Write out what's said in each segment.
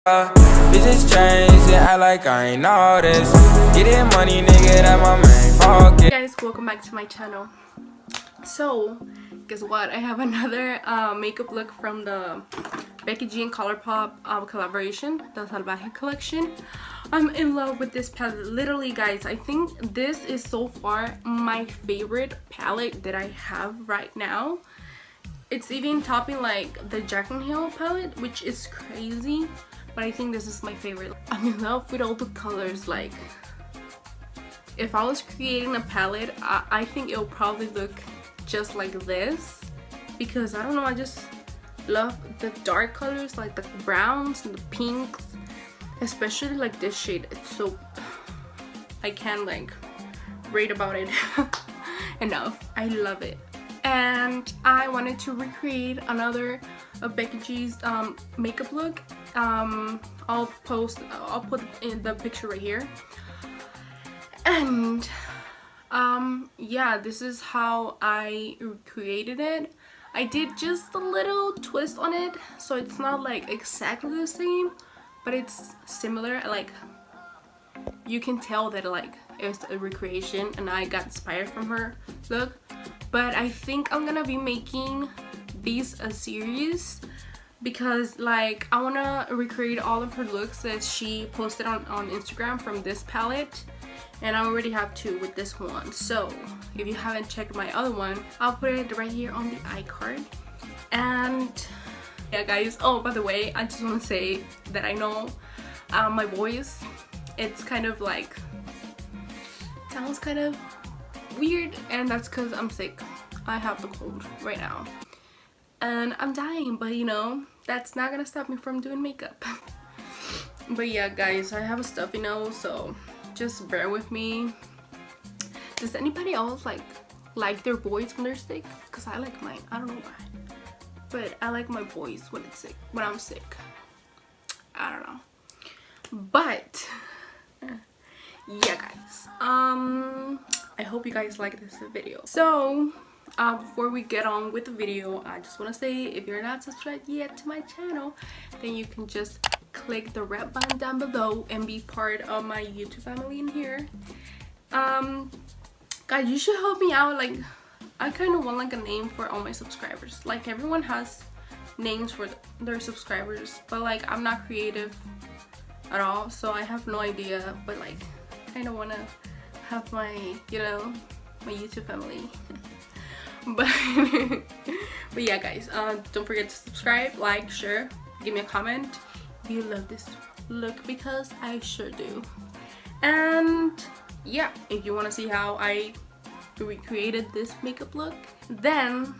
Bitches change, yeah, I like I ain't all this. Getting money, nigga, that my main focus. Hey guys, welcome back to my channel. So, guess what? I have another makeup look from the Becky G and ColourPop collaboration, the Salvaje collection. I'm in love with this palette. Literally, guys, I think this is so far my favorite palette that I have right now. It's even topping like the Jack and Hill palette, which is crazy, but I think this is my favorite. I'm in love with all the colors. Like, if I was creating a palette, I think it'll probably look just like this, because I don't know, I just love the dark colors, like the browns and the pinks, especially like this shade. It's so, I can't like rate about it enough. I love it. And I wanted to recreate another of Becky G's makeup look. I'll put in the picture right here. And yeah, this is how I created it. I did just a little twist on it, so it's not like exactly the same, but it's similar. Like, you can tell that like it's a recreation and I got inspired from her look. But I think I'm gonna be making these a series, because like I want to recreate all of her looks that she posted on Instagram from this palette, and I already have two with this one. So if you haven't checked my other one, I'll put it right here on the iCard. And yeah guys, oh, by the way, I just want to say that I know my voice, it's kind of like, sounds kind of weird, and that's because I'm sick. I have the cold right now and I'm dying, but you know, that's not gonna stop me from doing makeup. But yeah guys, I have a stuffy nose, so just bear with me. Does anybody else like their voice when they're sick? Because I like mine. I don't know why, but I like my voice when it's sick, when I'm sick. I don't know. But yeah guys, I hope you guys like this video. So before we get on with the video, I just want to say, if you're not subscribed yet to my channel, then you can just click the red button down below and be part of my YouTube family in here. Guys, you should help me out. Like, I kind of want like a name for all my subscribers. Like, everyone has names for their subscribers, but like I'm not creative at all, so I have no idea. But like, I kind of want to have my, you know, my YouTube family. but yeah guys, don't forget to subscribe, like, share, give me a comment if you love this look, because I sure do. And yeah, if you want to see how I recreated this makeup look, then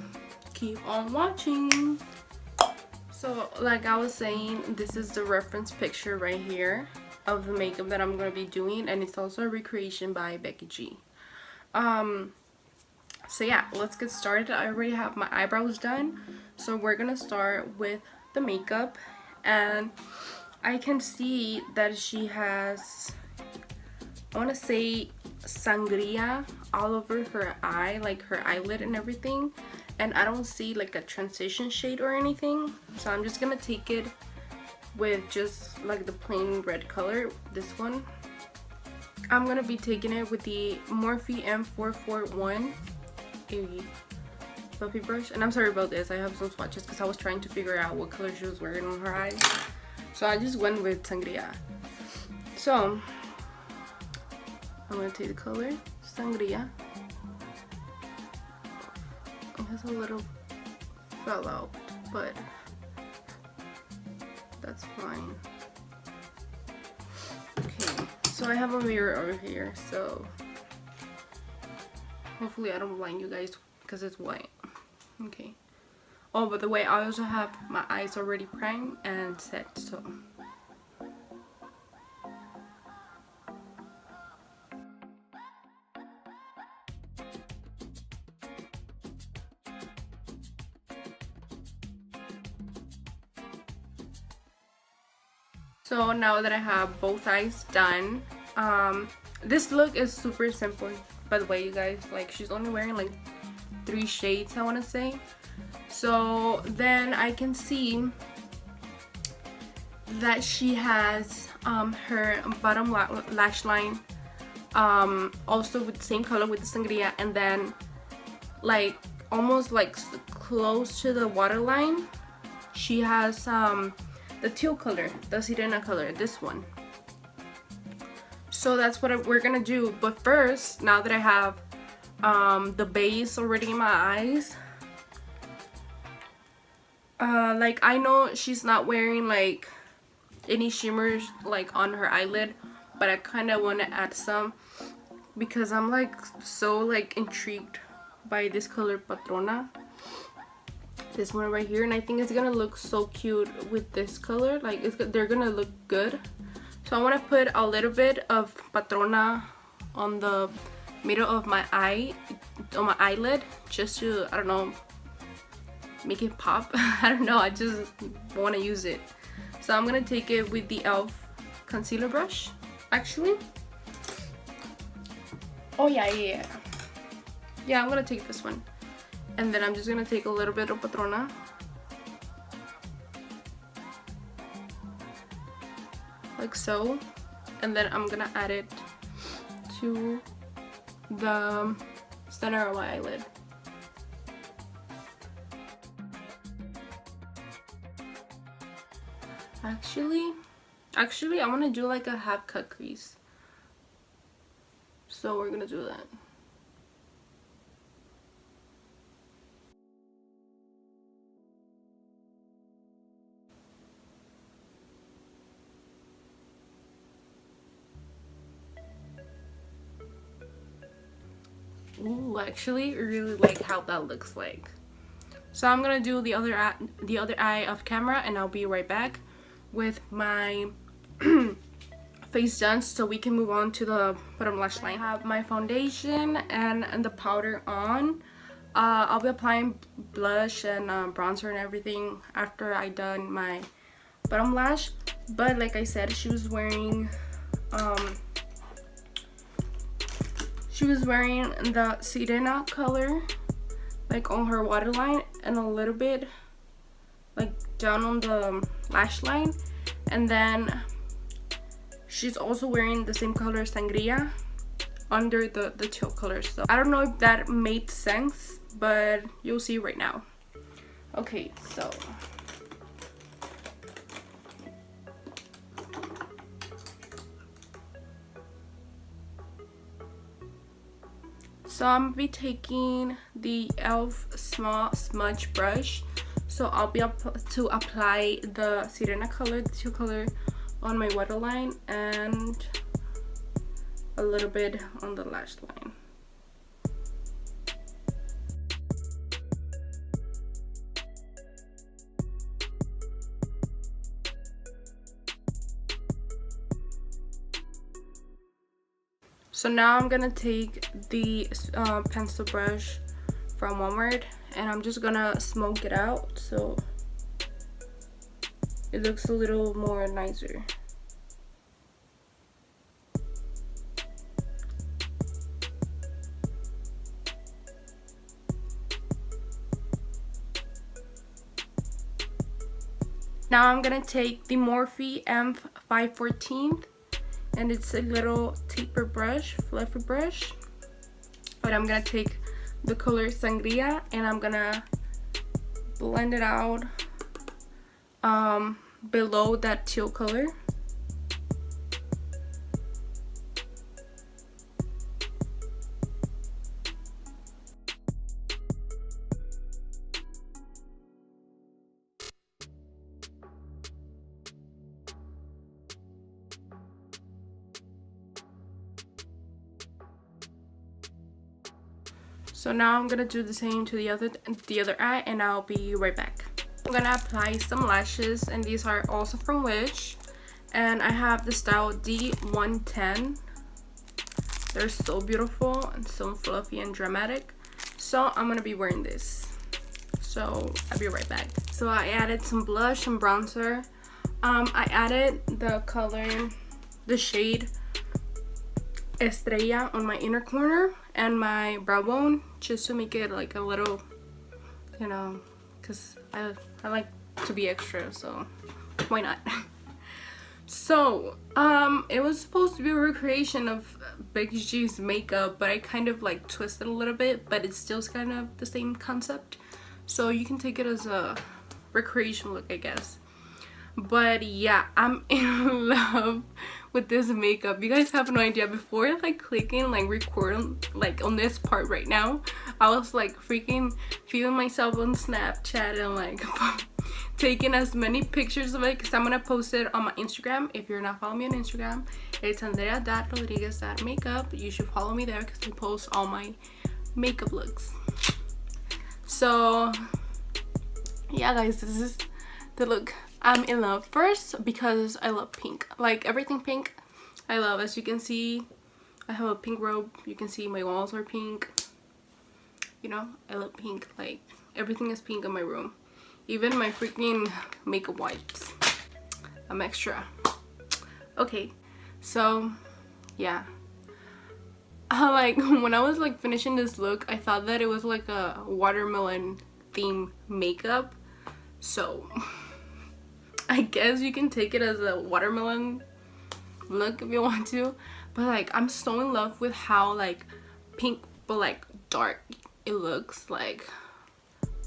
keep on watching. So like I was saying, this is the reference picture right here of the makeup that I'm going to be doing, and it's also a recreation by Becky G. So yeah, let's get started. I already have my eyebrows done, so we're gonna start with the makeup. And I can see that she has, I want to say, sangria all over her eye, like her eyelid and everything, and I don't see like a transition shade or anything, so I'm just gonna take it with just like the plain red color. This one, I'm gonna be taking it with the Morphe M441 a fluffy brush. And I'm sorry about this, I have some swatches because I was trying to figure out what color she was wearing on her eyes, so I just went with sangria. So I'm gonna take the color sangria. It has a little fell out, but that's fine. Okay, so I have a mirror over here, so hopefully I don't blind you guys because it's white. Okay. Oh, by the way, I also have my eyes already primed and set, so. So now that I have both eyes done, this look is super simple, by the way, you guys. Like, she's only wearing like 3 shades, I want to say. So then I can see that she has her bottom lash line also with the same color with the sangria, and then like almost like close to the waterline she has the teal color, the sirena color, this one. So that's what we're gonna do. But first, now that I have the base already in my eyes, like I know she's not wearing like any shimmers like on her eyelid, but I kind of want to add some because I'm like so like intrigued by this color Patrona, this one right here, and I think it's gonna look so cute with this color. Like they're gonna look good. So I want to put a little bit of Patrona on the middle of my eye, on my eyelid, just to, I don't know, make it pop. I don't know, I just want to use it. So I'm gonna take it with the e.l.f. concealer brush, actually. Oh yeah, I'm gonna take this one, and then I'm just gonna take a little bit of Patrona, like so, and then I'm gonna add it to the center of my eyelid. Actually I want to do like a half cut crease, so we're gonna do that. Ooh, actually I really like how that looks like. So I'm gonna do the other eye off camera, and I'll be right back with my face done so we can move on to the bottom lash line. I have my foundation and the powder on. I'll be applying blush and bronzer and everything after I done my bottom lash. But like I said, she was wearing the sirena color like on her waterline and a little bit like down on the lash line, and then she's also wearing the same color sangria under the teal color. So I don't know if that made sense, but you'll see right now. Okay, so I'm gonna be taking the e.l.f. small smudge brush. So I'll be to apply the sirena color, the teal color, on my waterline and a little bit on the lash line. So now I'm gonna take the pencil brush from Walmart, and I'm just gonna smoke it out so it looks a little more nicer. Now I'm gonna take the Morphe M514, and it's a little taper brush, fluffy brush, but I'm gonna take the color sangria and I'm gonna blend it out below that teal color. So now I'm gonna do the same to the other eye, and I'll be right back. I'm gonna apply some lashes, and these are also from Wish, and I have the style D110. They're so beautiful and so fluffy and dramatic, so I'm gonna be wearing this. So I'll be right back. So I added some blush and bronzer. I added the color, the shade Estrella on my inner corner and my brow bone, just to make it like a little, you know, because I like to be extra, so why not? So it was supposed to be a recreation of Becky G's makeup, but I kind of like twisted a little bit, but it's still kind of the same concept, so you can take it as a recreation look, I guess. But yeah, I'm in love with this makeup. You guys have no idea. Before like clicking like record like on this part right now, I was like freaking feeling myself on Snapchat and like taking as many pictures of it, because I'm gonna post it on my Instagram. If you're not following me on Instagram, it's Andrea.rodriguez.makeup. You should follow me there because I post all my makeup looks. So yeah guys, this is the look. I'm in love. First, because I love pink. Like everything pink I love. As you can see, I have a pink robe. You can see my walls are pink. You know, I love pink. Like everything is pink in my room. Even my freaking makeup wipes. I'm extra. Okay, so yeah. Like when I was like finishing this look, I thought that it was like a watermelon theme makeup. So I guess you can take it as a watermelon look if you want to. But like I'm so in love with how like pink but like dark it looks. Like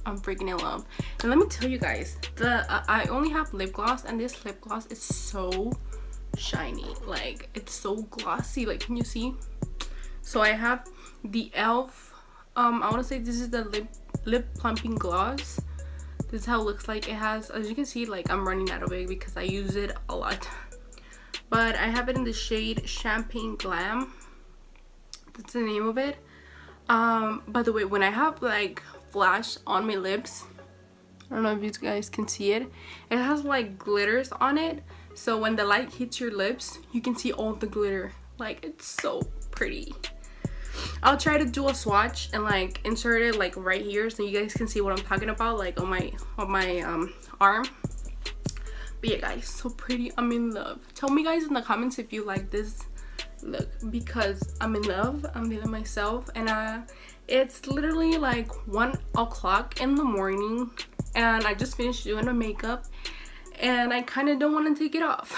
I'm freaking in love. And let me tell you guys, I only have lip gloss, and this lip gloss is so shiny. Like it's so glossy. Like, can you see? So I have the e.l.f. I want to say this is the lip plumping gloss. This is how it looks like. It has, as you can see, like I'm running out of it because I use it a lot. But I have it in the shade Champagne Glam. That's the name of it. By the way, when I have like flash on my lips, I don't know if you guys can see it, it has like glitters on it, so when the light hits your lips you can see all the glitter. Like it's so pretty. I'll try to do a swatch and like insert it like right here so you guys can see what I'm talking about, like on my arm. But yeah guys, so pretty. I'm in love. Tell me guys in the comments if you like this look, because I'm in love. I'm feeling myself, and it's literally like 1 o'clock in the morning and I just finished doing my makeup and I kind of don't want to take it off.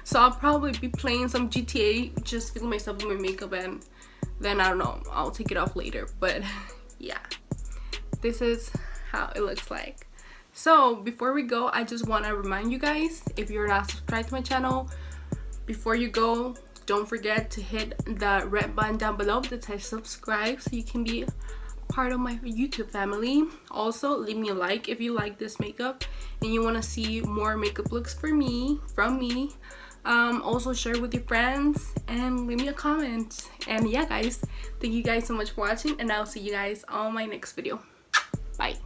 So I'll probably be playing some GTA, just feeling myself with my makeup, and then I don't know, I'll take it off later. But yeah, this is how it looks like. So before we go, I just want to remind you guys, if you're not subscribed to my channel, before you go, don't forget to hit the red button down below that says subscribe so you can be part of my YouTube family. Also, leave me a like if you like this makeup and you want to see more makeup looks from me. Also share with your friends and leave me a comment. And yeah guys, thank you guys so much for watching, and I'll see you guys on my next video. Bye.